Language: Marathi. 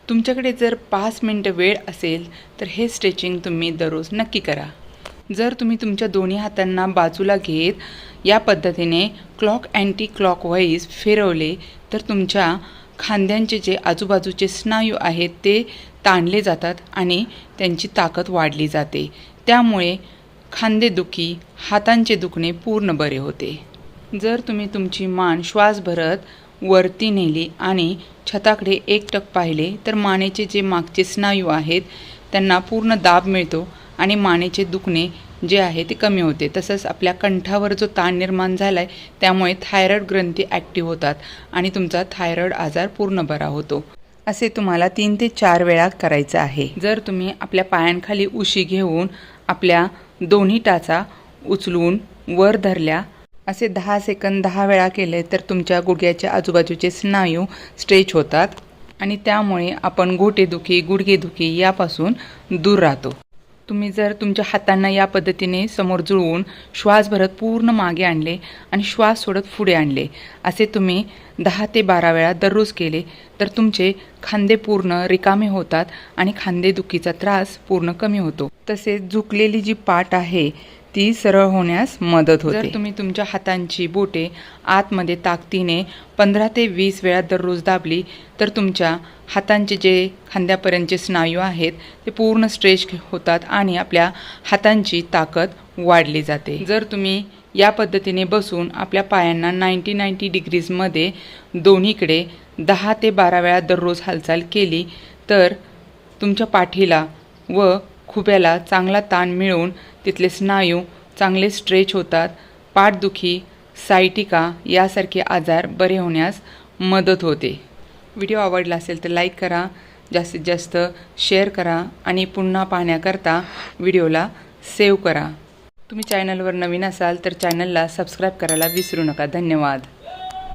तुमच्याकडे जर 5 मिनिटं वेळ असेल तर हे स्ट्रेचिंग तुम्ही दररोज नक्की करा। जर तुम्ही तुमच्या दोन्ही हातांना बाजूला घेत या पद्धतीने क्लॉक अँटी क्लॉकवाईज फिरवले तर तुमच्या खांद्यांचे जे आजूबाजूचे स्नायू आहेत ते ताणले जातात आणि त्यांची ताकद वाढली जाते। त्यामुळे खांदेदुखी, हातांचे दुखणे पूर्ण बरे होते। जर तुम्ही तुमची मान श्वास भरत वरती नेली आणि छताकडे एकटक पाहिले तर मानेचे जे मागचे स्नायू आहेत त्यांना पूर्ण दाब मिळतो आणि मानेचे दुखणे जे आहे ते कमी होते। तसंच आपल्या कंठावर जो ताण निर्माण झाला आहे त्यामुळे थायरॉइड ग्रंथी ॲक्टिव्ह होतात आणि तुमचा थायरॉइड आजार पूर्ण बरा होतो। असे तुम्हाला 3 ते 4 वेळा करायचं आहे। जर तुम्ही आपल्या पायांखाली उशी घेऊन आपल्या दोन्ही टाचा उचलून वर धरल्या असे 10 सेकंद 10 वेळा केले तर तुमच्या गुडघ्याच्या आजूबाजूचे स्नायू स्ट्रेच होतात आणि त्यामुळे आपण घोटेदुखी, गुडघेदुखी यापासून दूर राहतो। तुम्ही जर तुमच्या हातांना या पद्धतीने समोर जुळवून श्वास भरत पूर्ण मागे आणले आणि श्वास सोडत पुढे आणले असे तुम्ही 10 ते 12 वेळा दररोज केले तर तुमचे खांदे पूर्ण रिकामे होतात आणि खांदेदुखीचा त्रास पूर्ण कमी होतो। तसेच झुकलेली जी पाठ आहे ती सरळ होण्यास मदत होते। जर तुम्ही तुमच्या हातांची बोटे आतमध्ये ताकदीने 15 ते 20 वेळा दररोज दाबली तर तुमच्या हातांचे जे खांद्यापर्यंतचे स्नायू आहेत ते पूर्ण स्ट्रेच होतात आणि आपल्या हातांची ताकद वाढली जाते। जर तुम्ही या पद्धतीने बसून आपल्या पायांना 90 डिग्रीजमध्ये दोन्हीकडे 10 ते 12 वेळा दररोज हालचाल केली तर तुमच्या पाठीला व खुब्याला चांगला ताण मिळून तिथले स्नायू चांगले स्ट्रेच होतात। पाठदुखी, सायटिका यासारखे आजार बरे होण्यास मदत होते। व्हिडिओ आवडला असेल तर लाईक करा, जास्तीत जास्त शेअर करा आणि पुन्हा पाहण्याकरता व्हिडिओला सेव्ह करा। तुम्ही चॅनलवर नवीन असाल तर चॅनलला सबस्क्राईब करायला विसरू नका। धन्यवाद।